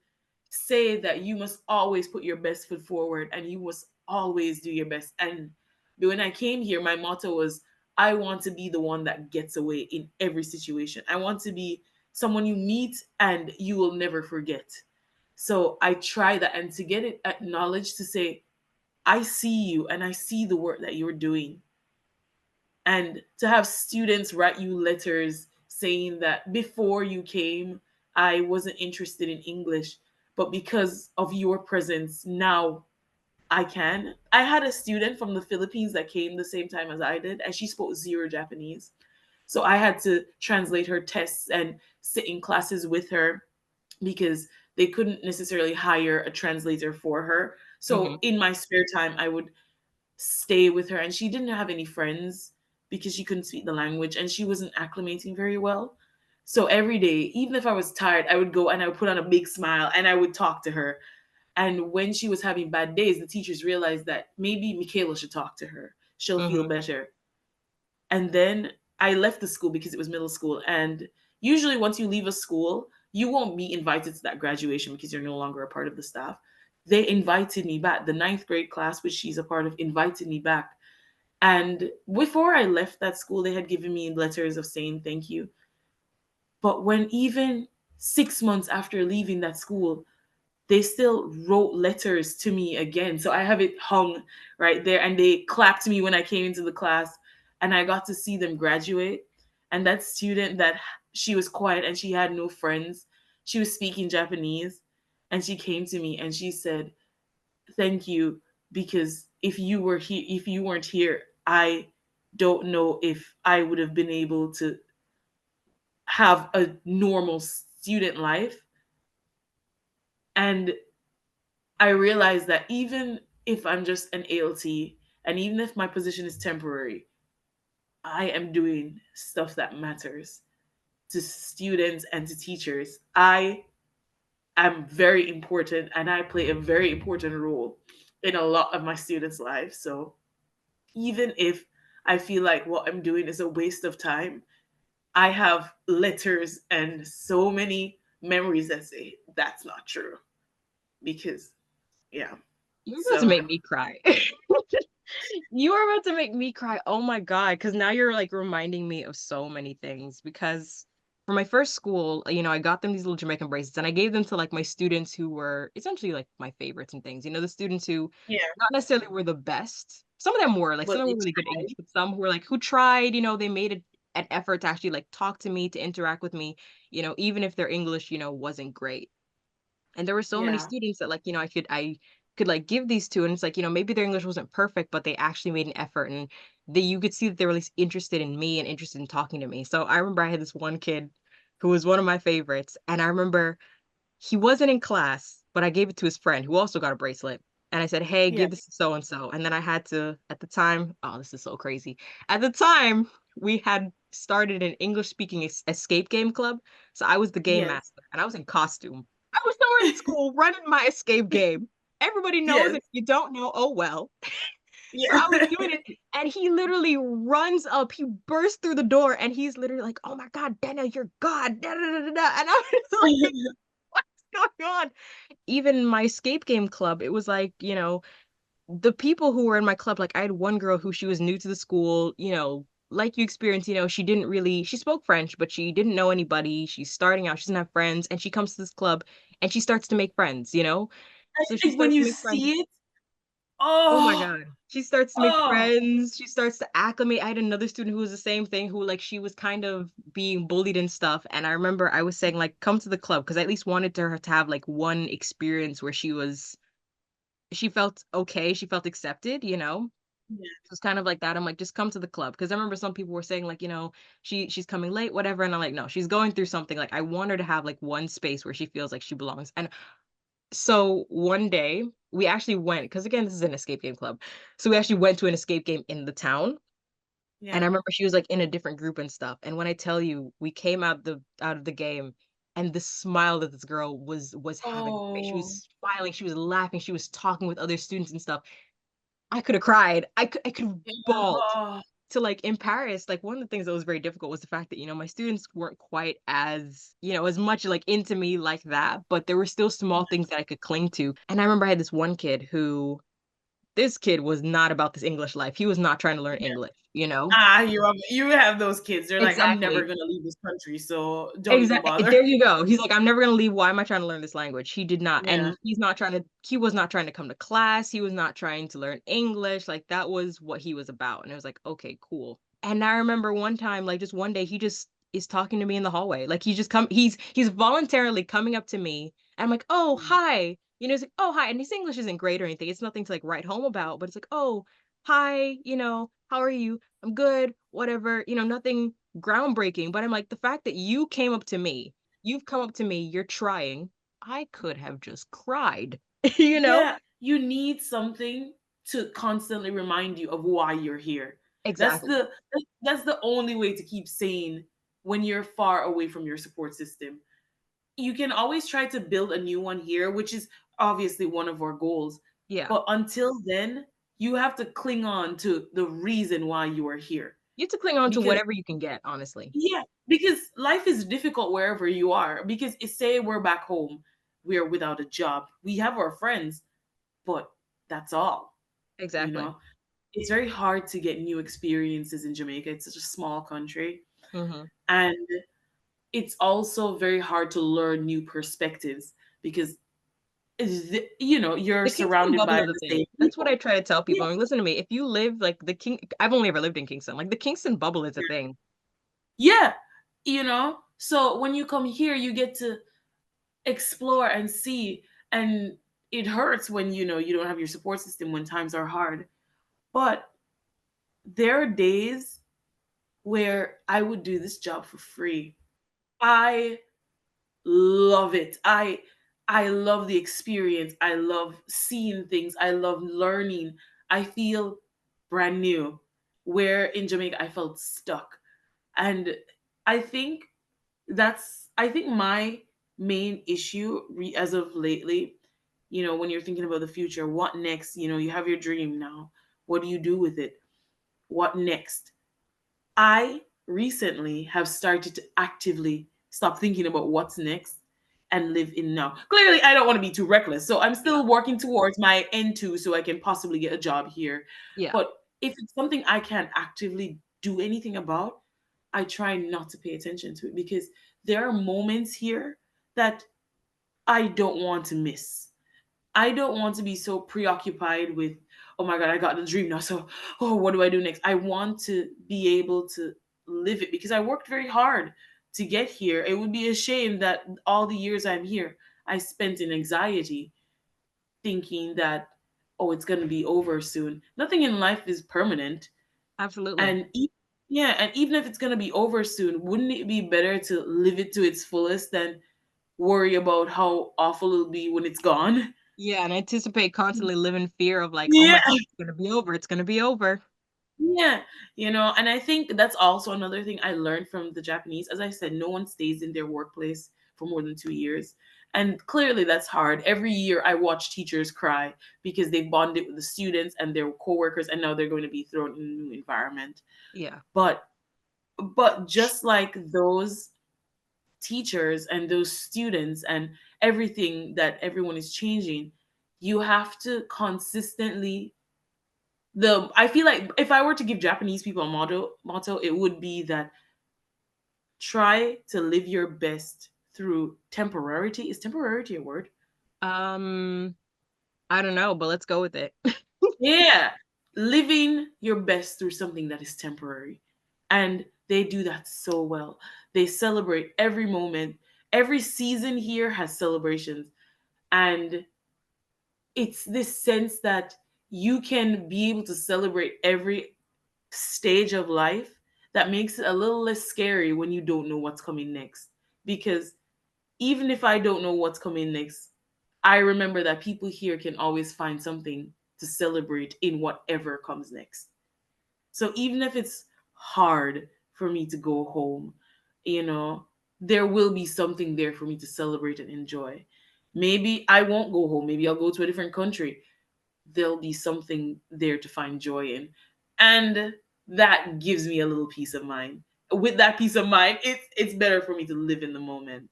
say that you must always put your best foot forward and you must always do your best. And when I came here, my motto was, I want to be the one that gets away in every situation. I want to be someone you meet and you will never forget. So I try that, and to get it acknowledged, to say, I see you and I see the work that you're doing. And to have students write you letters saying that before you came, I wasn't interested in English, but because of your presence, now I can. I had a student from the Philippines that came the same time as I did, and she spoke zero Japanese. So I had to translate her tests and sit in classes with her because they couldn't necessarily hire a translator for her. So Mhm. in my spare time, I would stay with her, and she didn't have any friends because she couldn't speak the language and she wasn't acclimating very well. So every day, even if I was tired, I would go and I would put on a big smile and I would talk to her. And when she was having bad days, the teachers realized that maybe Michaela should talk to her, she'll feel Mhm. better. And then I left the school because it was middle school, and usually once you leave a school, you won't be invited to that graduation because you're no longer a part of the staff. They invited me back. The ninth grade class, which she's a part of, invited me back. And before I left that school, they had given me letters of saying thank you. But when even 6 months after leaving that school, they still wrote letters to me again. So I have it hung right there. And they clapped me when I came into the class, and I got to see them graduate. And that student that, she was quiet and she had no friends, she was speaking Japanese. And she came to me and she said, thank you, because if you weren't here, I don't know if I would have been able to have a normal student life. And I realized that even if I'm just an ALT, and even if my position is temporary, I am doing stuff that matters to students and to teachers. I am very important and I play a very important role in a lot of my students' lives. So even if I feel like what I'm doing is a waste of time, I have letters and so many memories that say that's not true. Because, yeah. You're about to So, make me cry. You are about to make me cry. Oh my God. Because now you're like reminding me of so many things. Because for my first school, I got them these little Jamaican bracelets and I gave them to like my students who were essentially like my favorites and things. The students who yeah, not necessarily were the best. Some of them were, like some but of them were it's really good English, but some who were like who tried, they made an effort to actually like talk to me, to interact with me, even if their English, wasn't great. And there were so many yeah. students that like, I could like give these to, and it's like, maybe their English wasn't perfect, but they actually made an effort, and you could see that they were at least interested in me and interested in talking to me. So I remember I had this one kid who was one of my favorites, and I remember he wasn't in class, but I gave it to his friend who also got a bracelet. And I said, "Hey, Yeah. give this to so and so." And then I had to, at the time, oh, this is so crazy. At the time, we had started an English speaking escape game club. So I was the game Yes. master and I was in costume. I was somewhere in school running my escape game. Everybody knows. Yes. If you don't know, oh well. So Yeah. I was doing it, and he literally runs up. He bursts through the door, and he's literally like, "Oh my God, Daniel, you're God!" Da, da, da, da, da. And I was like, "What's going on?" Even my escape game club, it was like, the people who were in my club, like I had one girl who she was new to the school, like you experienced, she spoke French, but she didn't know anybody. She's starting out, she doesn't have friends, and she comes to this club and she starts to make friends. So she When starts to you make friends. see it, Oh my oh, God. She starts to make oh, friends. She starts to acclimate. I had another student who was the same thing, who like she was kind of being bullied and stuff. And I remember I was saying like, come to the club, because I at least wanted her to have like one experience where she felt okay, she felt accepted. Yeah. So it's kind of like that. I'm like, just come to the club. Cause I remember some people were saying, like, she's coming late, whatever. And I'm like, no, she's going through something. Like, I want her to have like one space where she feels like she belongs. And so one day we actually went, because again, this is an escape game club. So we actually went to an escape game in the town. And Yeah. I remember she was like in a different group and stuff. And when I tell you, we came out of the game, and the smile that this girl was having on her face, she Oh, was smiling, she was laughing, she was talking with other students and stuff. I could have cried. I could have yeah. bawled. Oh, To like in Paris, like one of the things that was very difficult was the fact that, my students weren't quite as, as much like into me like that, but there were still small things that I could cling to. And I remember I had this one kid who this kid was not about this English life. He was not trying to learn yeah. English, you know? You have those kids. They're like, I'm never Exactly. gonna leave this country, so don't even Exactly. bother. There you go. He's like, I'm never gonna leave. Why am I trying to learn this language? He did not, Yeah. and he was not trying to come to class. He was not trying to learn English. Like that was what he was about. And I was like, okay, cool. And I remember one time, like just one day, he just is talking to me in the hallway. Like he's voluntarily coming up to me. And I'm like, oh, Mm. hi. He's like, oh, hi. And his English isn't great or anything. It's nothing to like write home about, but it's like, oh, hi, how are you? I'm good, whatever, nothing groundbreaking. But I'm like, the fact that you've come up to me, you're trying. I could have just cried, you know? Yeah, you need something to constantly remind you of why you're here. That's Exactly. that's the only way to keep sane when you're far away from your support system. You can always try to build a new one here, which is obviously one of our goals. Yeah. But until then, you have to cling on to the reason why you are here. You have to cling on to Because whatever you can get, honestly. yeah, because life is difficult wherever you are. Because say we're back home, we're without a job. We have our friends, but that's all. You Exactly. know, it's very hard to get new experiences in Jamaica. It's such a small country. Hmm. And it's also very hard to learn new perspectives because, you're The Kingston surrounded bubble by is a the thing. same That's what I people. try to tell people. Yeah. I mean, listen to me. If you live like I've only ever lived in Kingston. Like the Kingston bubble is a thing. Yeah. So when you come here, you get to explore and see. And it hurts when, you don't have your support system when times are hard. But there are days where I would do this job for free. I love it. I love the experience. I love seeing things. I love learning. I feel brand new. Where in Jamaica I felt stuck. And I think I think my main issue as of lately, when you're thinking about the future, what next? You have your dream now. What do you do with it? What next? I recently have started to actively stop thinking about what's next and live in now. Clearly, I don't want to be too reckless. So I'm Yeah. still working towards my N2 so I can possibly get a job here. Yeah. But if it's something I can't actively do anything about, I try not to pay attention to it because there are moments here that I don't want to miss. I don't want to be so preoccupied with, oh my God, I got the dream now. So, oh, what do I do next? I want to be able to live it because I worked very hard to get here. It would be a shame that all the years I'm here, I spent in anxiety thinking that, oh, it's going to be over soon. Nothing in life is permanent. Absolutely. And yeah, and even if it's going to be over soon, wouldn't it be better to live it to its fullest than worry about how awful it'll be when it's gone? Yeah, and anticipate constantly live in fear of like, oh Yeah. my God, it's gonna be over. It's gonna be over. Yeah, and I think that's also another thing I learned from the Japanese. As I said, no one stays in their workplace for more than 2 years. And clearly that's hard. Every year I watch teachers cry because they've bonded with the students and their coworkers and now they're going to be thrown in a new environment. Yeah. But but just like those teachers and those students and everything that everyone is changing, you have to consistently the I feel like if I were to give Japanese people a motto, it would be that try to live your best through temporarity. Is temporarity a word? Um, I don't know, but let's go with it. Yeah. Living your best through something that is temporary. And they do that so well. They celebrate every moment. Every season here has celebrations. And it's this sense that you can be able to celebrate every stage of life, that makes it a little less scary when you don't know what's coming next. Because even if I don't know what's coming next, I remember that people here can always find something to celebrate in whatever comes next. So even if it's hard for me to go home, you know, there will be something there for me to celebrate and enjoy. Maybe I won't go home. Maybe I'll go to a different country. There'll be something there to find joy in. And that gives me a little peace of mind. With that peace of mind, it's better for me to live in the moment.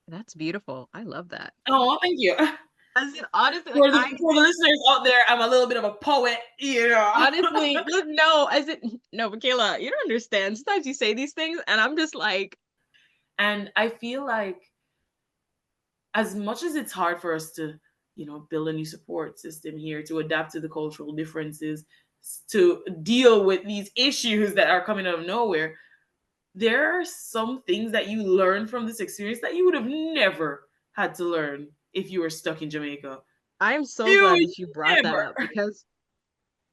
That's beautiful. I love that. Oh, thank you. As in, honestly, like For the listeners out there, I'm a little bit of a poet, you know. honestly, look, no, as it no, Michaela, you don't understand. Sometimes you say these things, and I'm just like, And I feel like, as much as it's hard for us to, build a new support system here, to adapt to the cultural differences, to deal with these issues that are coming out of nowhere, there are some things that you learn from this experience that you would have never had to learn if you were stuck in Jamaica. I'm so You glad would that you brought that never. up because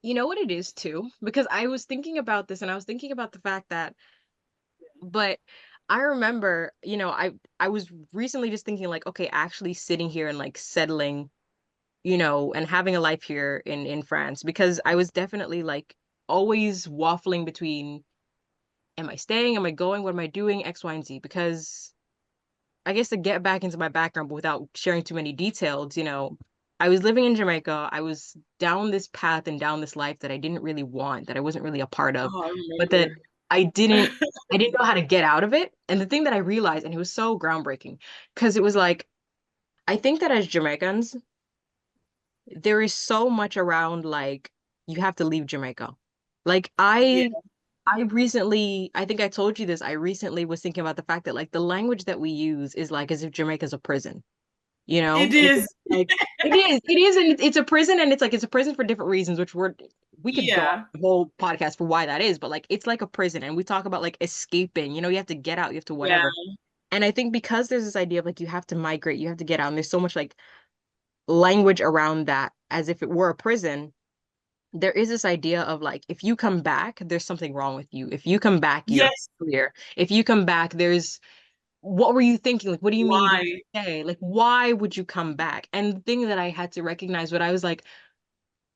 you know what it is too? Because I was thinking about this and I was thinking about the fact that, but I remember, I was recently just thinking like, okay, actually sitting here and like settling, and having a life here in France because I was definitely like always waffling between am I staying, am I going, what am I doing, X, Y, and Z because I guess to get back into my background, but without sharing too many details, I was living in Jamaica. I was down this path and down this life that I didn't really want, that I wasn't really a part of, Oh, I but that remember. I didn't I didn't know how to get out of it. And the thing that I realized, and it was so groundbreaking, because it was like, I think that as Jamaicans, there is so much around like you have to leave Jamaica. Like Yeah, I recently, I think I told you this, I recently was thinking about the fact that like the language that we use is like as if Jamaica's a prison, it It's is. like and it's a prison and it's like it's a prison for different reasons, which we could go on Yeah, a whole podcast for why that is, but like it's like a prison and we talk about like escaping, you have to get out, you have to yeah, whatever. And I think because there's this idea of like you have to migrate, you have to get out, and there's so much like language around that as if it were a prison, there is this idea of like if you come back, there's something wrong with you. If you come back, you're yes. clear. If you come back, there's what were you thinking? Like, what do you mean you didn't Why? stay? Like, why would you come back? And the thing that I had to recognize, what I was like,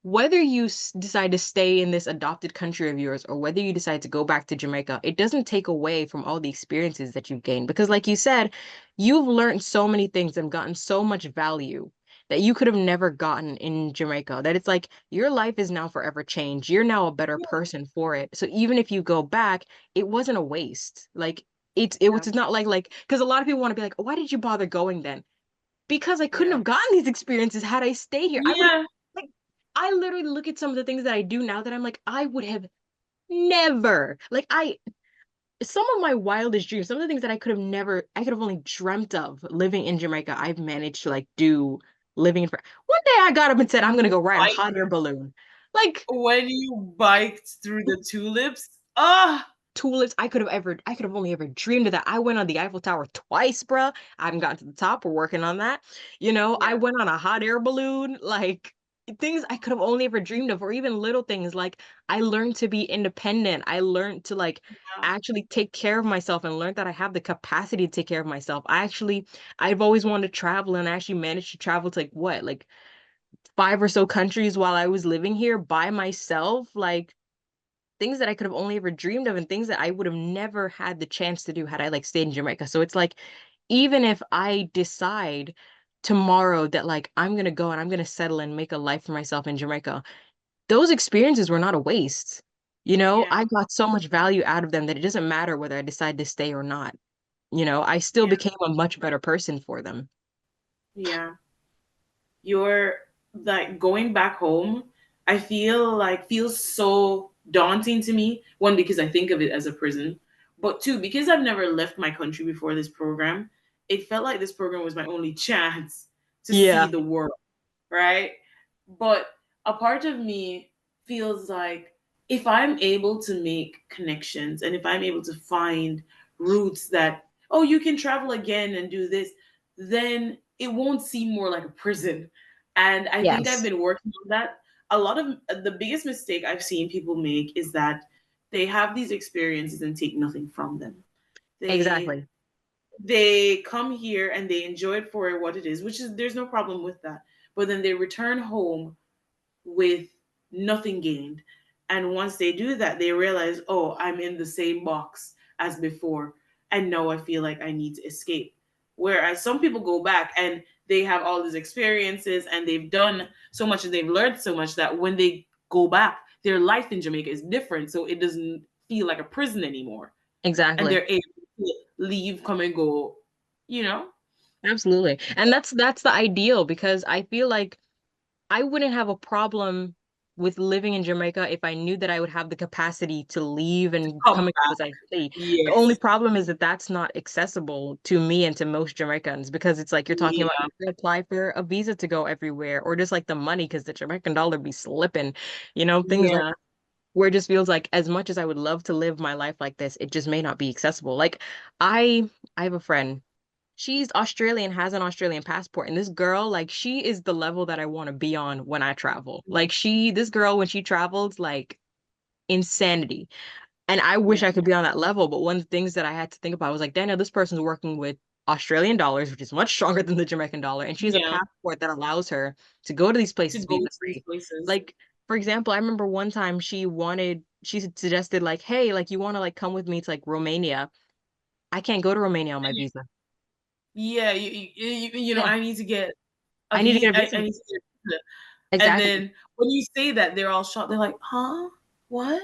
whether you decide to stay in this adopted country of yours or whether you decide to go back to Jamaica, it doesn't take away from all the experiences that you've gained. Because, like you said, you've learned so many things and gotten so much value that you could have never gotten in Jamaica. That it's like your life is now forever changed. You're now a better person for it. So even if you go back, it wasn't a waste. Like it Yeah, was not like because a lot of people want to be like, why did you bother going then? Because I couldn't yeah, have gotten these experiences had I stayed here. I would yeah, like I literally look at some of the things that I do now that I'm like, I would have never like I some of my wildest dreams, some of the things that I could have only dreamt of living in Jamaica, I've managed to like do living in France. One day I got up and said, I'm gonna go ride a bike. hot air balloon. Like When you biked through the tulips, ah, tulips. I could have only ever dreamed of that. I went on the Eiffel Tower twice, bruh. I haven't gotten to the top. We're working on that. I yeah, went on a hot air balloon, like things I could have only ever dreamed of, or even little things like I learned to be independent. I learned to like yeah, actually take care of myself and learned that I have the capacity to take care of myself. I've always wanted to travel and I actually managed to travel to like what, like five or so countries while I was living here by myself. Like things that I could have only ever dreamed of and things that I would have never had the chance to do had I like stayed in Jamaica. So it's like even if I decide tomorrow that like I'm gonna go and I'm gonna settle and make a life for myself in Jamaica, those experiences were not a waste. yeah, I got so much value out of them that it doesn't matter whether I decide to stay or not. I still yeah, became a much better person for them. yeah. You're like going back home. I feel like feels so daunting to me. One, because I think of it as a prison, but two, because I've never left my country before this program. It felt like this program was my only chance to see Yeah. the world, right? But a part of me feels like if I'm able to make connections and if I'm able to find routes that, oh, you can travel again and do this, then it won't seem more like a prison. And I think I've Yes. been working on that. a lot of the biggest mistake I've seen people make is that they have these experiences and take nothing from them. They Exactly. they come here and they enjoy it for what it is, which is there's no problem with that. But then they return home with nothing gained. And once they do that, they realize, oh, I'm in the same box as before. And now I feel like I need to escape. Whereas some people go back and they have all these experiences and they've done so much and they've learned so much that when they go back, their life in Jamaica is different. So it doesn't feel like a prison anymore. And Exactly. they're able to leave, come and go, you know? Absolutely. And that's the ideal because I feel like I wouldn't have a problem with living in Jamaica if I knew that I would have the capacity to leave and Come come and go back. as I see. The only Yes. problem is that that's not accessible to me and to most Jamaicans because it's like you're talking about Yeah. you have to apply for a visa to go everywhere or just like the money because the Jamaican dollar be slipping, things like Yeah. where it just feels like as much as I would love to live my life like this, it just may not be accessible. Like I I have a friend. She's Australian, has an Australian passport, and this girl, like, she is the level that I want to be on when I travel. Like, this girl, when she travels, like, insanity. And I wish Yeah. I could be on that level, but one of the things that I had to think about was like, Daniel, this person's working with Australian dollars, which is much stronger than the Jamaican dollar, and she has a Yeah. passport that allows her to go to these To places go to these visa-free. places. Like, for example, I remember one time she suggested like, hey, like, you want to like come with me to like Romania. I can't go to Romania on my visa. Yeah, Yeah, I need to get a I need to get a I visa. need to get a visa. And Exactly. then when you say that, they're all shocked. They're like, huh? What?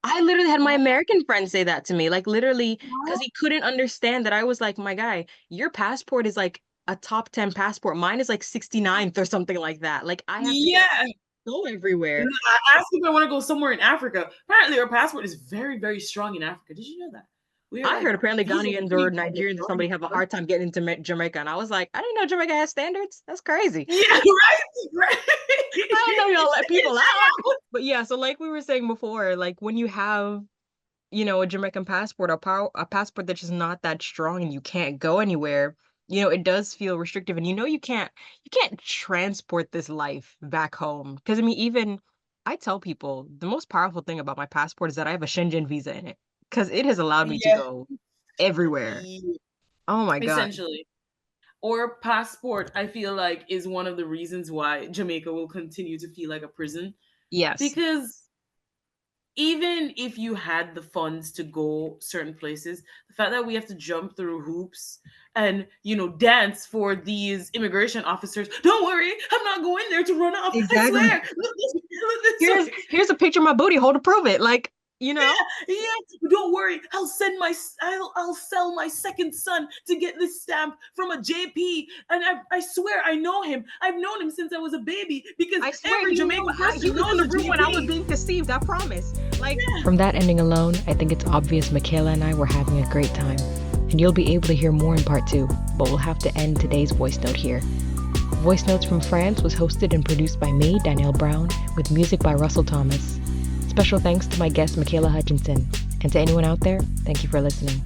I literally had my What? American friend say that to me, like literally, because What? he couldn't understand that I was like, my guy, your passport is like a top 10 passport. Mine is like 69th or something like that. Like I have to Yeah. go everywhere. I asked if I want to go somewhere in Africa. Apparently, our passport is very, very strong in Africa. Did you know that? We are I heard like apparently visa Ghanaians or free for the Nigerians or somebody majority have a of them. hard time getting into Jamaica. And I was like, I didn't know Jamaica has standards. That's crazy. Yeah, right, right. I didn't know y'all let people out. Yeah. But yeah, so like we were saying before, like when you have a Jamaican passport, a passport that's just not that strong and you can't go anywhere, it does feel restrictive. And you can't transport this life back home. Because I mean, even I tell people the most powerful thing about my passport is that I have a Shenzhen visa in it. Because it has allowed me to Yeah. go everywhere. Yeah. Oh my God. Essentially. Or passport, I feel like, is one of the reasons why Jamaica will continue to feel like a prison. Yes. Because even if you had the funds to go certain places, the fact that we have to jump through hoops and dance for these immigration officers, don't worry, I'm not going there to run off. I Exactly. swear. Look this Here's way. here's a picture of my booty hole to prove it. Like, you know? Yeah, don't worry. I'll sell my second son to get this stamp from a JP, and I swear I know him. I've known him since I was a baby because I swear every Jamaican he person was in knows the a room when I was JP. being conceived, I promise. Like, From that ending alone, I think it's obvious Mikkala and I were having a great time. And you'll be able to hear more in part 2, but we'll have to end today's voice note here. Voice Notes from France was hosted and produced by me, Danielle Brown, with music by Russell Thomas. Special thanks to my guest, Mikkala Hutchinson. And to anyone out there, thank you for listening.